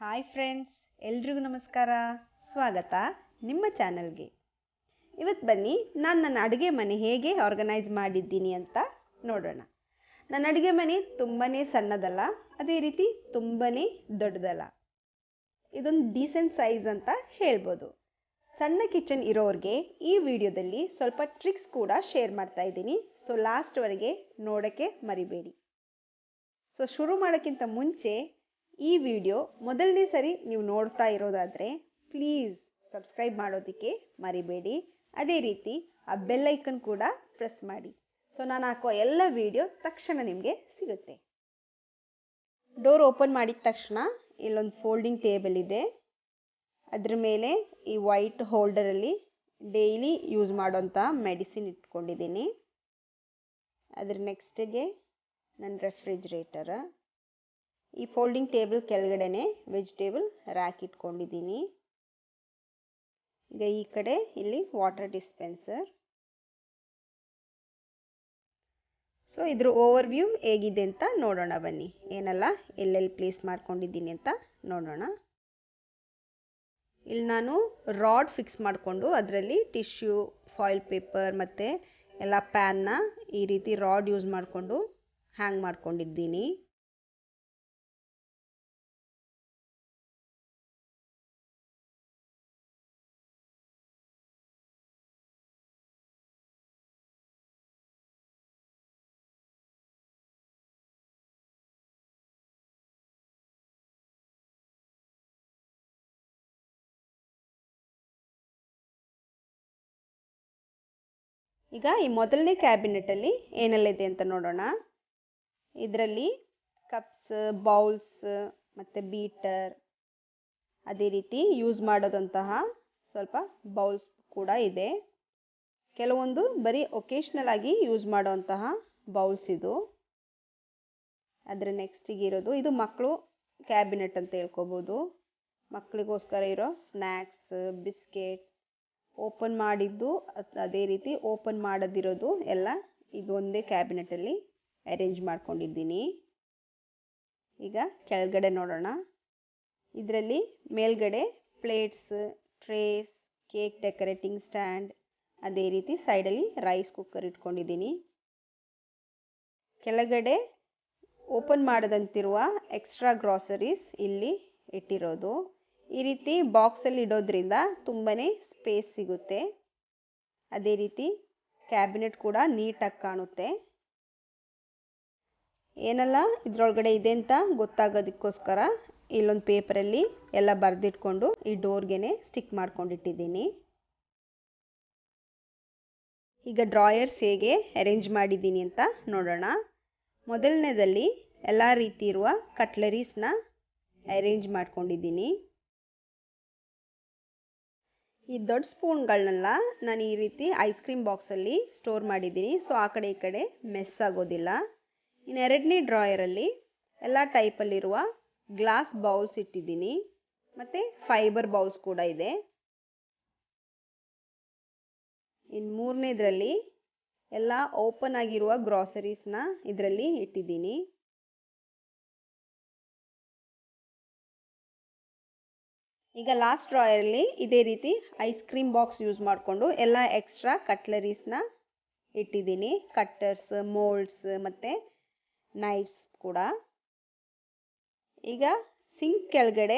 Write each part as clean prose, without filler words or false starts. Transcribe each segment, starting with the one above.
Hi friends, ಎಲ್ರಿಗೂ ನಮಸ್ಕಾರ. ಸ್ವಾಗತ ನಿಮ್ಮ ಚಾನಲ್ಗೆ. ಇವತ್ತು ಬನ್ನಿ ನಾನು ನನ್ನ ಅಡುಗೆ ಮನೆ ಹೇಗೆ ಆರ್ಗನೈಸ್ ಮಾಡಿದ್ದೀನಿ ಅಂತ ನೋಡೋಣ. ನನ್ನ ಅಡುಗೆ ಮನೆ ತುಂಬಾ ಸಣ್ಣದಲ್ಲ, ಅದೇ ರೀತಿ ತುಂಬಾ ದೊಡ್ಡದಲ್ಲ. ಇದೊಂದು ಡೀಸೆಂಟ್ ಸೈಜ್ ಅಂತ ಹೇಳ್ಬೋದು. ಸಣ್ಣ ಕಿಚನ್ ಇರೋರಿಗೆ ಈ ವಿಡಿಯೋದಲ್ಲಿ ಸ್ವಲ್ಪ ಟ್ರಿಕ್ಸ್ ಕೂಡ ಶೇರ್ ಮಾಡ್ತಾ ಇದ್ದೀನಿ. ಸೊ ಲಾಸ್ಟ್ವರೆಗೆ ನೋಡೋಕ್ಕೆ ಮರಿಬೇಡಿ. ಸೊ ಶುರು ಮಾಡೋಕ್ಕಿಂತ ಮುಂಚೆ ಈ ವಿಡಿಯೋ ಮೊದಲನೇ ಸರಿ ನೀವು ನೋಡ್ತಾ ಇರೋದಾದರೆ ಪ್ಲೀಸ್ ಸಬ್ಸ್ಕ್ರೈಬ್ ಮಾಡೋದಕ್ಕೆ ಮರಿಬೇಡಿ. ಅದೇ ರೀತಿ ಆ ಬೆಲ್ ಐಕನ್ ಕೂಡ ಪ್ರೆಸ್ ಮಾಡಿ. ಸೊ ನಾನು ಹಾಕೋ ಎಲ್ಲ ವಿಡಿಯೋ ತಕ್ಷಣ ನಿಮಗೆ ಸಿಗುತ್ತೆ. ಡೋರ್ ಓಪನ್ ಮಾಡಿದ ತಕ್ಷಣ ಇಲ್ಲೊಂದು ಫೋಲ್ಡಿಂಗ್ ಟೇಬಲ್ ಇದೆ. ಅದ್ರ ಮೇಲೆ ಈ ವೈಟ್ ಹೋಲ್ಡರಲ್ಲಿ ಡೈಲಿ ಯೂಸ್ ಮಾಡೋಂಥ ಮೆಡಿಸಿನ್ ಇಟ್ಕೊಂಡಿದ್ದೀನಿ. ಅದ್ರ ನೆಕ್ಸ್ಟಿಗೆ ನನ್ನ ರೆಫ್ರಿಜ್ರೇಟರ್. ಈ ಫೋಲ್ಡಿಂಗ್ ಟೇಬಲ್ ಕೆಳಗಡೆನೆ ವೆಜಿಟೇಬಲ್ ರ್ಯಾಕ್ ಇಟ್ಕೊಂಡಿದ್ದೀನಿ. ಈಗ ಈ ಕಡೆ ಇಲ್ಲಿ ವಾಟರ್ ಡಿಸ್ಪೆನ್ಸರ್. ಸೊ ಇದ್ರ ಓವರ್ ವ್ಯೂ ಹೇಗಿದೆ ಅಂತ ನೋಡೋಣ ಬನ್ನಿ. ಏನೆಲ್ಲ ಎಲ್ಲೆಲ್ಲಿ ಪ್ಲೇಸ್ ಮಾಡ್ಕೊಂಡಿದ್ದೀನಿ ಅಂತ ನೋಡೋಣ. ಇಲ್ಲಿ ನಾನು ರಾಡ್ ಫಿಕ್ಸ್ ಮಾಡಿಕೊಂಡು ಅದರಲ್ಲಿ ಟಿಶ್ಯೂ, ಫಾಯಿಲ್ ಪೇಪರ್ ಮತ್ತು ಎಲ್ಲ ಪ್ಯಾನ್ನ ಈ ರೀತಿ ರಾಡ್ ಯೂಸ್ ಮಾಡಿಕೊಂಡು ಹ್ಯಾಂಗ್ ಮಾಡ್ಕೊಂಡಿದ್ದೀನಿ. ಈಗ ಈ ಮೊದಲನೇ ಕ್ಯಾಬಿನೆಟಲ್ಲಿ ಏನೆಲ್ಲ ಇದೆ ಅಂತ ನೋಡೋಣ. ಇದರಲ್ಲಿ ಕಪ್ಸ್, ಬೌಲ್ಸ್ ಮತ್ತು ಬೀಟರ್, ಅದೇ ರೀತಿ ಯೂಸ್ ಮಾಡೋದಂತಹ ಸ್ವಲ್ಪ ಬೌಲ್ಸ್ ಕೂಡ ಇದೆ. ಕೆಲವೊಂದು ಬರೀ ಒಕೇಶ್ನಲ್ ಆಗಿ ಯೂಸ್ ಮಾಡೋವಂತಹ ಬೌಲ್ಸ್ ಇದು. ಅದರ ನೆಕ್ಸ್ಟಿಗೆ ಇರೋದು ಇದು ಮಕ್ಕಳು ಕ್ಯಾಬಿನೆಟ್ ಅಂತ ಹೇಳ್ಕೊಬೋದು. ಮಕ್ಕಳಿಗೋಸ್ಕರ ಇರೋ ಸ್ನ್ಯಾಕ್ಸ್, ಬಿಸ್ಕೆಟ್ಸ್, ಓಪನ್ ಮಾಡಿದ್ದು ಅದೇ ರೀತಿ ಓಪನ್ ಮಾಡದಿರೋದು ಎಲ್ಲ ಇದು ಒಂದೇ ಕ್ಯಾಬಿನೆಟಲ್ಲಿ ಅರೇಂಜ್ ಮಾಡ್ಕೊಂಡಿದ್ದೀನಿ. ಈಗ ಕೆಳಗಡೆ ನೋಡೋಣ. ಇದರಲ್ಲಿ ಮೇಲ್ಗಡೆ plates, trace, cake decorating stand, ಅದೇ ರೀತಿ ಸೈಡಲ್ಲಿ ರೈಸ್ ಕುಕ್ಕರ್ ಇಟ್ಕೊಂಡಿದ್ದೀನಿ. ಕೆಳಗಡೆ ಓಪನ್ ಮಾಡದಂತಿರುವ ಎಕ್ಸ್ಟ್ರಾ ಗ್ರಾಸರೀಸ್ ಇಲ್ಲಿ ಇಟ್ಟಿರೋದು. ಈ ರೀತಿ ಬಾಕ್ಸಲ್ಲಿ ಇಡೋದ್ರಿಂದ ತುಂಬಾ ಸ್ಪೇಸ್ ಸಿಗುತ್ತೆ. ಅದೇ ರೀತಿ ಕ್ಯಾಬಿನೆಟ್ ಕೂಡ ನೀಟಾಗಿ ಕಾಣುತ್ತೆ. ಏನೆಲ್ಲ ಇದರೊಳಗಡೆ ಇದೆ ಅಂತ ಗೊತ್ತಾಗೋದಕ್ಕೋಸ್ಕರ ಇಲ್ಲೊಂದು ಪೇಪರಲ್ಲಿ ಎಲ್ಲ ಬರೆದಿಟ್ಕೊಂಡು ಈ ಡೋರ್ಗೆ ಸ್ಟಿಕ್ ಮಾಡ್ಕೊಂಡಿಟ್ಟಿದ್ದೀನಿ. ಈಗ ಡ್ರಾಯರ್ಸ್ ಹೇಗೆ ಅರೇಂಜ್ ಮಾಡಿದ್ದೀನಿ ಅಂತ ನೋಡೋಣ. ಮೊದಲನೇದಲ್ಲಿ ಎಲ್ಲ ರೀತಿ ಇರುವ ಕಟ್ಲರೀಸ್ನ ಅರೇಂಜ್ ಮಾಡ್ಕೊಂಡಿದ್ದೀನಿ. ಈ ದೊಡ್ಡ ಸ್ಪೂನ್ಗಳನ್ನೆಲ್ಲ ನಾನು ಈ ರೀತಿ ಐಸ್ ಕ್ರೀಮ್ ಬಾಕ್ಸಲ್ಲಿ ಸ್ಟೋರ್ ಮಾಡಿದ್ದೀನಿ. ಸೊ ಆ ಕಡೆ ಈ ಕಡೆ ಮೆಸ್ ಆಗೋದಿಲ್ಲ. ಇನ್ನು ಎರಡನೇ ಡ್ರಾಯರಲ್ಲಿ ಎಲ್ಲ ಟೈಪಲ್ಲಿರುವ ಗ್ಲಾಸ್ ಬೌಲ್ಸ್ ಇಟ್ಟಿದ್ದೀನಿ ಮತ್ತು ಫೈಬರ್ ಬೌಲ್ಸ್ ಕೂಡ ಇದೆ. ಇನ್ನು ಮೂರನೇದರಲ್ಲಿ ಎಲ್ಲ ಓಪನ್ ಆಗಿರುವ ಗ್ರಾಸರೀಸ್ನ ಇದರಲ್ಲಿ ಇಟ್ಟಿದ್ದೀನಿ. ಈಗ ಲಾಸ್ಟ್ ಡ್ರಾಯರಲ್ಲಿ ಇದೇ ರೀತಿ ಐಸ್ ಕ್ರೀಮ್ ಬಾಕ್ಸ್ ಯೂಸ್ ಮಾಡಿಕೊಂಡು ಎಲ್ಲ ಎಕ್ಸ್ಟ್ರಾ ಕಟ್ಲರೀಸ್ನ ಇಟ್ಟಿದ್ದೀನಿ. ಕಟ್ಟರ್ಸ್, ಮೋಲ್ಡ್ಸ್ ಮತ್ತು ನೈಫ್ಸ್ ಕೂಡ. ಈಗ ಸಿಂಕ್ ಕೆಳಗಡೆ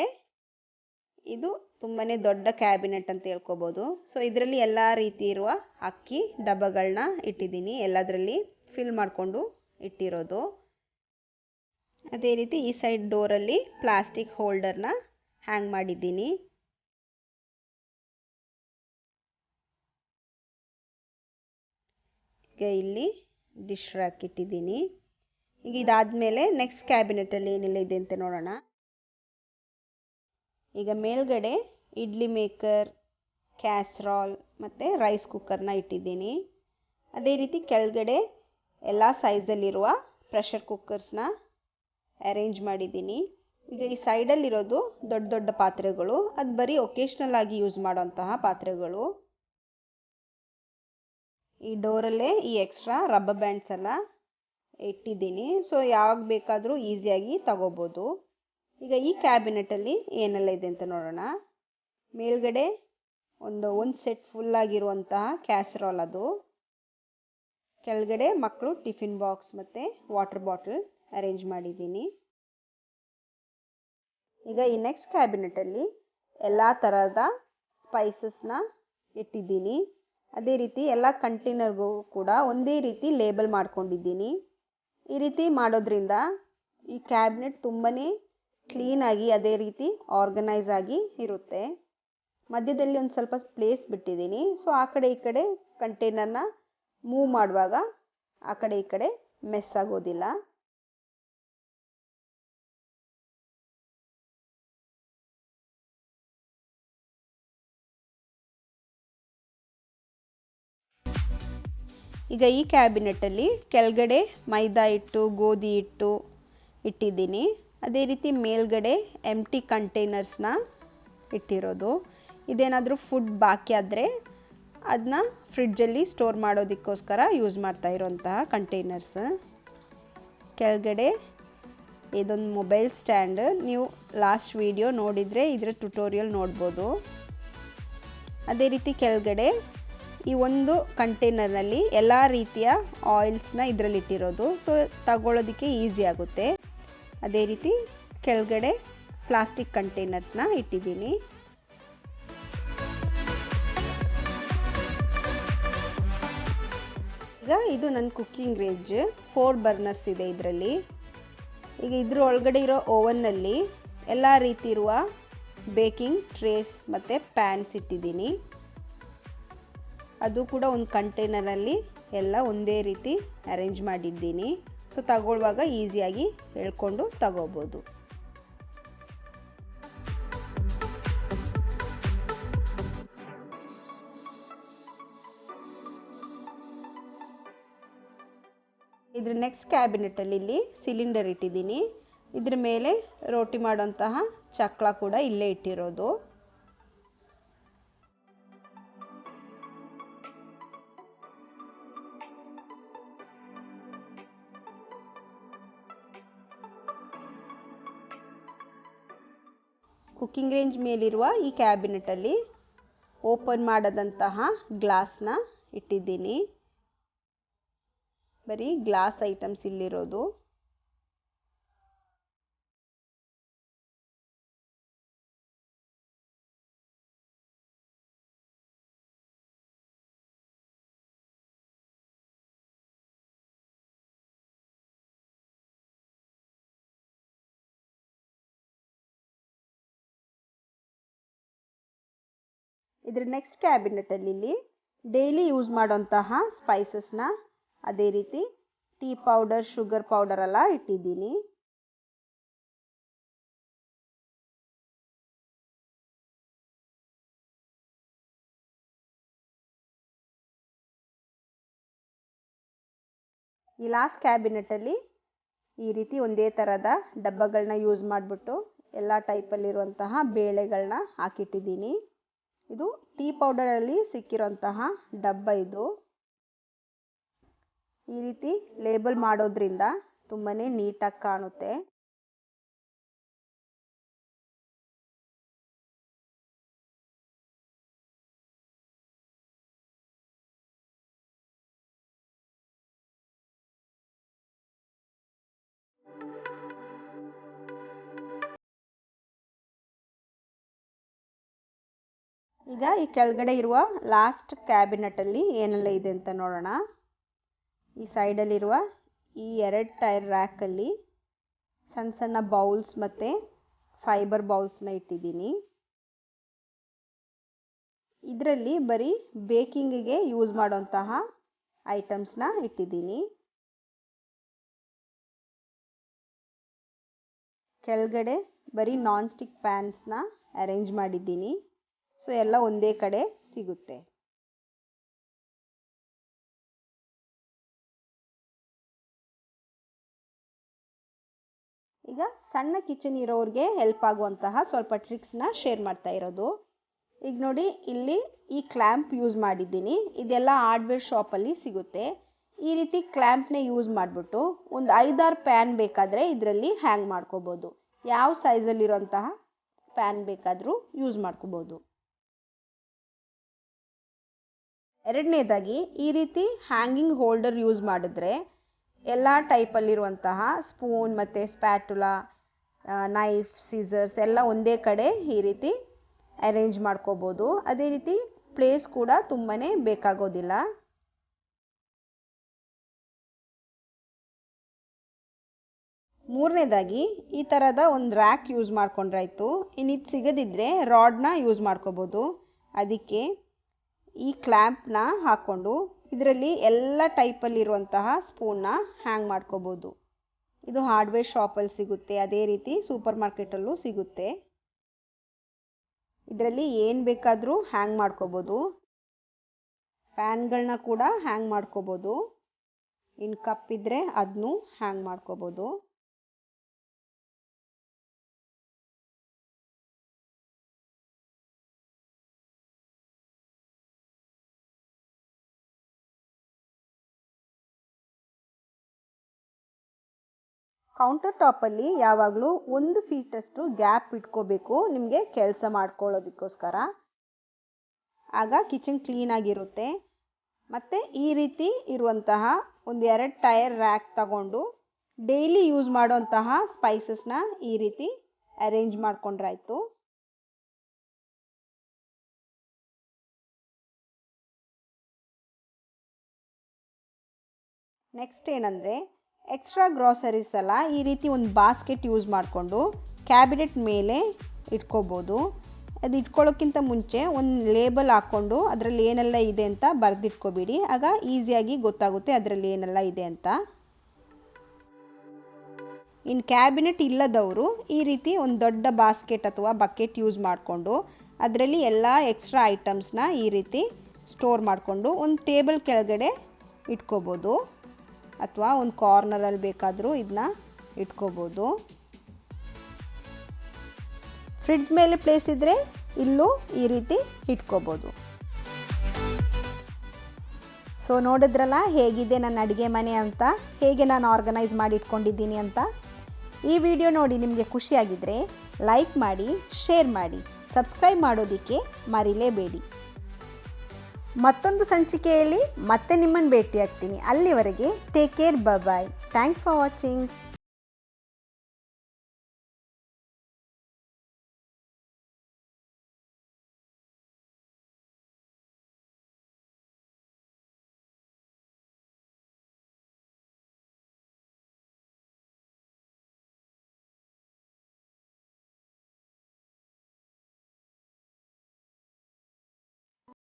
ಇದು ತುಂಬಾ ದೊಡ್ಡ ಕ್ಯಾಬಿನೆಟ್ ಅಂತ ಹೇಳ್ಕೊಬೋದು. ಸೊ ಇದರಲ್ಲಿ ಎಲ್ಲ ರೀತಿ ಇರುವ ಅಕ್ಕಿ ಡಬ್ಬಗಳನ್ನ ಇಟ್ಟಿದ್ದೀನಿ. ಎಲ್ಲದರಲ್ಲಿ ಫಿಲ್ ಮಾಡಿಕೊಂಡು ಇಟ್ಟಿರೋದು. ಅದೇ ರೀತಿ ಈ ಸೈಡ್ ಡೋರಲ್ಲಿ ಪ್ಲಾಸ್ಟಿಕ್ ಹೋಲ್ಡರ್ನ ಹ್ಯಾಂಗ್ ಮಾಡಿದ್ದೀನಿ. ಈಗ ಇಲ್ಲಿ ಡಿಶ್ ರ್ಯಾಕ್ ಇಟ್ಟಿದ್ದೀನಿ. ಈಗ ಇದಾದಮೇಲೆ ನೆಕ್ಸ್ಟ್ ಕ್ಯಾಬಿನೆಟಲ್ಲಿ ಏನೆಲ್ಲ ಇದೆ ಅಂತ ನೋಡೋಣ. ಈಗ ಮೇಲ್ಗಡೆ ಇಡ್ಲಿ ಮೇಕರ್, ಕ್ಯಾಸ್ರಾಲ್ ಮತ್ತು ರೈಸ್ ಕುಕ್ಕರ್ನ ಇಟ್ಟಿದ್ದೀನಿ. ಅದೇ ರೀತಿ ಕೆಳಗಡೆ ಎಲ್ಲ ಸೈಜಲ್ಲಿರುವ ಪ್ರೆಷರ್ ಕುಕ್ಕರ್ಸ್ನ ಅರೇಂಜ್ ಮಾಡಿದ್ದೀನಿ. ಈಗ ಈ ಸೈಡಲ್ಲಿರೋದು ದೊಡ್ಡ ದೊಡ್ಡ ಪಾತ್ರೆಗಳು, ಅದು ಬರೀ ಒಕೇಶ್ನಲ್ ಆಗಿ ಯೂಸ್ ಮಾಡೋಂತಹ ಪಾತ್ರೆಗಳು. ಈ ಡೋರಲ್ಲೇ ಈ ಎಕ್ಸ್ಟ್ರಾ ರಬ್ಬರ್ ಬ್ಯಾಂಡ್ಸ್ ಎಲ್ಲ ಇಟ್ಟಿದ್ದೀನಿ. ಸೊ ಯಾವಾಗ ಬೇಕಾದರೂ ಈಸಿಯಾಗಿ ತಗೋಬೋದು. ಈಗ ಈ ಕ್ಯಾಬಿನೆಟಲ್ಲಿ ಏನೆಲ್ಲ ಇದೆ ಅಂತ ನೋಡೋಣ. ಮೇಲ್ಗಡೆ ಒಂದು ಸೆಟ್ ಫುಲ್ಲಾಗಿರುವಂತಹ ಕ್ಯಾಸ್ಟ್ರಾಲ್ ಅದು. ಕೆಳಗಡೆ ಮಕ್ಕಳು ಟಿಫಿನ್ ಬಾಕ್ಸ್ ಮತ್ತು ವಾಟರ್ ಬಾಟಲ್ ಅರೇಂಜ್ ಮಾಡಿದ್ದೀನಿ. ಈಗ ಈ ನೆಕ್ಸ್ಟ್ ಕ್ಯಾಬಿನೆಟಲ್ಲಿ ಎಲ್ಲ ಥರದ ಸ್ಪೈಸಸ್ನ ಇಟ್ಟಿದ್ದೀನಿ. ಅದೇ ರೀತಿ ಎಲ್ಲ ಕಂಟೈನರ್ಗೂ ಕೂಡ ಒಂದೇ ರೀತಿ ಲೇಬಲ್ ಮಾಡ್ಕೊಂಡಿದ್ದೀನಿ. ಈ ರೀತಿ ಮಾಡೋದ್ರಿಂದ ಈ ಕ್ಯಾಬಿನೆಟ್ ತುಂಬಾ ಕ್ಲೀನಾಗಿ ಅದೇ ರೀತಿ ಆರ್ಗನೈಸ್ ಆಗಿ ಇರುತ್ತೆ. ಮಧ್ಯದಲ್ಲಿ ಒಂದು ಸ್ವಲ್ಪ ಪ್ಲೇಸ್ ಬಿಟ್ಟಿದ್ದೀನಿ. ಸೊ ಆ ಕಡೆ ಈ ಕಡೆ ಕಂಟೈನರ್ನ ಮೂವ್ ಮಾಡುವಾಗ ಆ ಕಡೆ ಈ ಕಡೆ ಮೆಸ್ ಆಗೋದಿಲ್ಲ. ಈಗ ಈ ಕ್ಯಾಬಿನೆಟಲ್ಲಿ ಕೆಳಗಡೆ ಮೈದಾ ಹಿಟ್ಟು, ಗೋಧಿ ಹಿಟ್ಟು ಇಟ್ಟಿದ್ದೀನಿ. ಅದೇ ರೀತಿ ಮೇಲ್ಗಡೆ ಎಂಟಿ ಕಂಟೈನರ್ಸ್ನ ಇಟ್ಟಿರೋದು. ಇದೇನಾದರೂ ಫುಡ್ ಬಾಕಿ ಆದರೆ ಅದನ್ನ ಫ್ರಿಡ್ಜಲ್ಲಿ ಸ್ಟೋರ್ ಮಾಡೋದಕ್ಕೋಸ್ಕರ ಯೂಸ್ ಮಾಡ್ತಾ ಇರೋಂತಹ ಕಂಟೈನರ್ಸ್. ಕೆಳಗಡೆ ಇದೊಂದು ಮೊಬೈಲ್ ಸ್ಟ್ಯಾಂಡ್. ನೀವು ಲಾಸ್ಟ್ ವಿಡಿಯೋ ನೋಡಿದರೆ ಇದರ ಟ್ಯುಟೋರಿಯಲ್ ನೋಡ್ಬೋದು. ಅದೇ ರೀತಿ ಕೆಳಗಡೆ ಈ ಒಂದು ಕಂಟೈನರ್ನಲ್ಲಿ ಎಲ್ಲ ರೀತಿಯ ಆಯಿಲ್ಸ್ನ ಇದರಲ್ಲಿ ಇಟ್ಟಿರೋದು. ಸೊ ತಗೊಳ್ಳೋದಕ್ಕೆ ಈಸಿ ಆಗುತ್ತೆ. ಅದೇ ರೀತಿ ಕೆಳಗಡೆ ಪ್ಲಾಸ್ಟಿಕ್ ಕಂಟೈನರ್ಸ್ನ ಇಟ್ಟಿದ್ದೀನಿ. ಈಗ ಇದು ನನ್ನ ಕುಕ್ಕಿಂಗ್ ರೇಂಜ್. 4 ಬರ್ನರ್ಸ್ ಇದೆ ಇದರಲ್ಲಿ. ಈಗ ಇದ್ರ ಒಳಗಡೆ ಇರೋ ಓವನ್ನಲ್ಲಿ ಎಲ್ಲ ರೀತಿ ಇರುವ ಬೇಕಿಂಗ್ ಟ್ರೇಸ್ ಮತ್ತು ಪ್ಯಾನ್ಸ್ ಇಟ್ಟಿದ್ದೀನಿ. ಅದು ಕೂಡ ಒಂದು ಕಂಟೈನರಲ್ಲಿ ಎಲ್ಲ ಒಂದೇ ರೀತಿ ಅರೇಂಜ್ ಮಾಡಿದ್ದೀನಿ. ಸೊ ತಗೊಳ್ಳುವಾಗ ಈಸಿಯಾಗಿ ಹೇಳ್ಕೊಂಡು ತಗೋಬೋದು. ಇದ್ರ ನೆಕ್ಸ್ಟ್ ಕ್ಯಾಬಿನೆಟಲ್ಲಿ ಇಲ್ಲಿ ಸಿಲಿಂಡರ್ ಇಟ್ಟಿದ್ದೀನಿ. ಇದ್ರ ಮೇಲೆ ರೋಟಿ ಮಾಡೋಂತಹ ಚಕ್ಳ ಕೂಡ ಇಲ್ಲೇ ಇಟ್ಟಿರೋದು. ಕುಕ್ಕಿಂಗ್ ರೇಂಜ್ ಮೇಲಿರುವ ಈ ಕ್ಯಾಬಿನೆಟಲ್ಲಿ ಓಪನ್ ಮಾಡದಂತಹ ಗ್ಲಾಸ್ನ ಇಟ್ಟಿದ್ದೀನಿ. ಬರೀ ಗ್ಲಾಸ್ ಐಟಮ್ಸ್ ಇಲ್ಲಿರೋದು. ಇದರ ನೆಕ್ಸ್ಟ್ ಕ್ಯಾಬಿನೆಟಲ್ಲಿ ಇಲ್ಲಿ ಡೈಲಿ ಯೂಸ್ ಮಾಡೋಂತಹ ಸ್ಪೈಸಸ್ನ ಅದೇ ರೀತಿ ಟೀ ಪೌಡರ್, ಶುಗರ್ ಪೌಡರ್ ಎಲ್ಲ ಇಟ್ಟಿದ್ದೀನಿ. ಈ ಲಾಸ್ಟ್ ಕ್ಯಾಬಿನೆಟಲ್ಲಿ ಈ ರೀತಿ ಒಂದೇ ಥರದ ಡಬ್ಬಗಳನ್ನ ಯೂಸ್ ಮಾಡಿಬಿಟ್ಟು ಎಲ್ಲ ಟೈಪಲ್ಲಿರುವಂತಹ ಬೇಳೆಗಳನ್ನ ಹಾಕಿಟ್ಟಿದ್ದೀನಿ. ಇದು ಟೀ ಪೌಡರಲ್ಲಿ ಸಿಕ್ಕಿರೋಂತಹ ಡಬ್ಬ ಇದು. ಈ ರೀತಿ ಲೇಬಲ್ ಮಾಡೋದ್ರಿಂದ ತುಂಬಾ ನೀಟಾಗಿ ಕಾಣುತ್ತೆ. ಈಗ ಈ ಕೆಳಗಡೆ ಇರುವ ಲಾಸ್ಟ್ ಕ್ಯಾಬಿನೆಟಲ್ಲಿ ಏನೆಲ್ಲ ಇದೆ ಅಂತ ನೋಡೋಣ. ಈ ಸೈಡಲ್ಲಿರುವ ಈ 2 ಟೈರ್ ರ್ಯಾಕಲ್ಲಿ ಸಣ್ಣ ಸಣ್ಣ ಬೌಲ್ಸ್ ಮತ್ತು ಫೈಬರ್ ಬೌಲ್ಸ್ನ ಇಟ್ಟಿದ್ದೀನಿ. ಇದರಲ್ಲಿ ಬರೀ ಬೇಕಿಂಗಿಗೆ ಯೂಸ್ ಮಾಡೋಂತಹ ಐಟಮ್ಸ್ನ ಇಟ್ಟಿದ್ದೀನಿ. ಕೆಳಗಡೆ ಬರೀ ನಾನ್ ಸ್ಟಿಕ್ ಪ್ಯಾನ್ಸ್ನ ಅರೇಂಜ್ ಮಾಡಿದ್ದೀನಿ. ಸೊ ಎಲ್ಲ ಒಂದೇ ಕಡೆ ಸಿಗುತ್ತೆ. ಈಗ ಸಣ್ಣ ಕಿಚನ್ ಇರೋರಿಗೆ ಹೆಲ್ಪ್ ಆಗುವಂತಹ ಸ್ವಲ್ಪ ಟ್ರಿಕ್ಸ್ನ ಶೇರ್ ಮಾಡ್ತಾ ಇರೋದು. ಈಗ ನೋಡಿ, ಇಲ್ಲಿ ಈ ಕ್ಲ್ಯಾಂಪ್ ಯೂಸ್ ಮಾಡಿದ್ದೀನಿ. ಇದೆಲ್ಲ ಹಾರ್ಡ್ವೇರ್ ಶಾಪಲ್ಲಿ ಸಿಗುತ್ತೆ. ಈ ರೀತಿ ಕ್ಲ್ಯಾಂಪ್ನ ಯೂಸ್ ಮಾಡಿಬಿಟ್ಟು ಒಂದು 5-6 ಪ್ಯಾನ್ ಬೇಕಾದರೆ ಇದರಲ್ಲಿ ಹ್ಯಾಂಗ್ ಮಾಡ್ಕೋಬೋದು. ಯಾವ ಸೈಜಲ್ಲಿರುವಂತಹ ಫ್ಯಾನ್ ಬೇಕಾದರೂ ಯೂಸ್ ಮಾಡ್ಕೋಬೋದು. ಎರಡನೇದಾಗಿ ಈ ರೀತಿ ಹ್ಯಾಂಗಿಂಗ್ ಹೋಲ್ಡರ್ ಯೂಸ್ ಮಾಡಿದ್ರೆ ಎಲ್ಲ ಟೈಪಲ್ಲಿರುವಂತಹ ಸ್ಪೂನ್ ಮತ್ತು ಸ್ಪ್ಯಾಟುಲಾ, ನೈಫ್, ಸೀಸರ್ಸ್ ಎಲ್ಲ ಒಂದೇ ಕಡೆ ಈ ರೀತಿ ಅರೇಂಜ್ ಮಾಡ್ಕೋಬೋದು. ಅದೇ ರೀತಿ ಪ್ಲೇಸ್ ಕೂಡ ತುಂಬಾ ಬೇಕಾಗೋದಿಲ್ಲ. ಮೂರನೇದಾಗಿ ಈ ಥರದ ಒಂದು ರ್ಯಾಕ್ ಯೂಸ್ ಮಾಡ್ಕೊಂಡ್ರಾಯ್ತು. ಇನ್ನು ಇದು ಸಿಗದಿದ್ದರೆ ರಾಡ್ನ ಯೂಸ್ ಮಾಡ್ಕೋಬೋದು. ಅದಕ್ಕೆ ಈ ಕ್ಲ್ಯಾಂಪ್ನ ಹಾಕ್ಕೊಂಡು ಇದರಲ್ಲಿ ಎಲ್ಲ ಟೈಪಲ್ಲಿರುವಂತಹ ಸ್ಪೂನ್ನ ಹ್ಯಾಂಗ್ ಮಾಡ್ಕೋಬೋದು. ಇದು ಹಾರ್ಡ್ವೇರ್ ಶಾಪಲ್ಲಿ ಸಿಗುತ್ತೆ, ಅದೇ ರೀತಿ ಸೂಪರ್ ಮಾರ್ಕೆಟಲ್ಲೂ ಸಿಗುತ್ತೆ. ಇದರಲ್ಲಿ ಏನು ಬೇಕಾದರೂ ಹ್ಯಾಂಗ್ ಮಾಡ್ಕೋಬೋದು. ಫ್ಯಾನ್ಗಳನ್ನ ಕೂಡ ಹ್ಯಾಂಗ್ ಮಾಡ್ಕೋಬೋದು. ಇನ್ನು ಕಪ್ ಇದ್ದರೆ ಅದನ್ನೂ ಹ್ಯಾಂಗ್ ಮಾಡ್ಕೋಬೋದು. ಕೌಂಟರ್ ಟಾಪಲ್ಲಿ ಯಾವಾಗಲೂ 1 ಫೀಟಷ್ಟು ಗ್ಯಾಪ್ ಇಟ್ಕೋಬೇಕು ನಿಮಗೆ ಕೆಲಸ ಮಾಡ್ಕೊಳ್ಳೋದಕ್ಕೋಸ್ಕರ. ಆಗ ಕಿಚನ್ ಕ್ಲೀನಾಗಿರುತ್ತೆ. ಮತ್ತು ಈ ರೀತಿ ಇರುವಂತಹ ಒಂದು 2 ಟೈರ್ ರ್ಯಾಕ್ ತಗೊಂಡು ಡೈಲಿ ಯೂಸ್ ಮಾಡುವಂತಹ ಸ್ಪೈಸಸ್ನ ಈ ರೀತಿ ಅರೇಂಜ್ ಮಾಡ್ಕೊಂಡ್ರಾಯ್ತು. ನೆಕ್ಸ್ಟ್ ಏನಂದರೆ ಎಕ್ಸ್ಟ್ರಾ ಗ್ರಾಸರೀಸ್ ಎಲ್ಲ ಈ ರೀತಿ ಒಂದು ಬಾಸ್ಕೆಟ್ ಯೂಸ್ ಮಾಡಿಕೊಂಡು ಕ್ಯಾಬಿನೆಟ್ ಮೇಲೆ ಇಟ್ಕೋಬೋದು. ಅದು ಇಟ್ಕೊಳ್ಳೋಕ್ಕಿಂತ ಮುಂಚೆ ಒಂದು ಲೇಬಲ್ ಹಾಕ್ಕೊಂಡು ಅದರಲ್ಲಿ ಏನೆಲ್ಲ ಇದೆ ಅಂತ ಬರೆದಿಟ್ಕೋಬೇಡಿ. ಆಗ ಈಸಿಯಾಗಿ ಗೊತ್ತಾಗುತ್ತೆ ಅದರಲ್ಲಿ ಏನೆಲ್ಲ ಇದೆ ಅಂತ. ಇನ್ನು ಕ್ಯಾಬಿನೆಟ್ ಇಲ್ಲದವರು ಈ ರೀತಿ ಒಂದು ದೊಡ್ಡ ಬಾಸ್ಕೆಟ್ ಅಥವಾ ಬಕೆಟ್ ಯೂಸ್ ಮಾಡಿಕೊಂಡು ಅದರಲ್ಲಿ ಎಲ್ಲ ಎಕ್ಸ್ಟ್ರಾ ಐಟಮ್ಸ್ನ ಈ ರೀತಿ ಸ್ಟೋರ್ ಮಾಡಿಕೊಂಡು ಒಂದು ಟೇಬಲ್ ಕೆಳಗಡೆ ಇಟ್ಕೋಬೋದು, ಅಥವಾ ಒಂದು ಕಾರ್ನರಲ್ಲಿ ಬೇಕಾದರೂ ಇದನ್ನ ಇಟ್ಕೋಬೋದು. ಫ್ರಿಡ್ಜ್ ಮೇಲೆ ಪ್ಲೇಸ್ ಇದ್ದರೆ ಇಲ್ಲೂ ಈ ರೀತಿ ಇಟ್ಕೋಬೋದು. ಸೊ ನೋಡಿದ್ರಲ್ಲ ಹೇಗಿದೆ ನನ್ನ ಅಡುಗೆ ಮನೆ ಅಂತ, ಹೇಗೆ ನಾನು ಆರ್ಗನೈಸ್ ಮಾಡಿ ಇಟ್ಕೊಂಡಿದ್ದೀನಿ ಅಂತ. ಈ ವಿಡಿಯೋ ನೋಡಿ ನಿಮಗೆ ಖುಷಿಯಾಗಿದ್ದರೆ ಲೈಕ್ ಮಾಡಿ, ಶೇರ್ ಮಾಡಿ, ಸಬ್ಸ್ಕ್ರೈಬ್ ಮಾಡೋದಕ್ಕೆ ಮರಿಲೇಬೇಡಿ. ಮತ್ತೊಂದು ಸಂಚಿಕೆಯಲ್ಲಿ ಮತ್ತೆ ನಿಮ್ಮನ್ನು ಭೇಟಿಯಾಗ್ತೀನಿ. ಅಲ್ಲಿವರೆಗೆ take care, bye. Thanks for watching.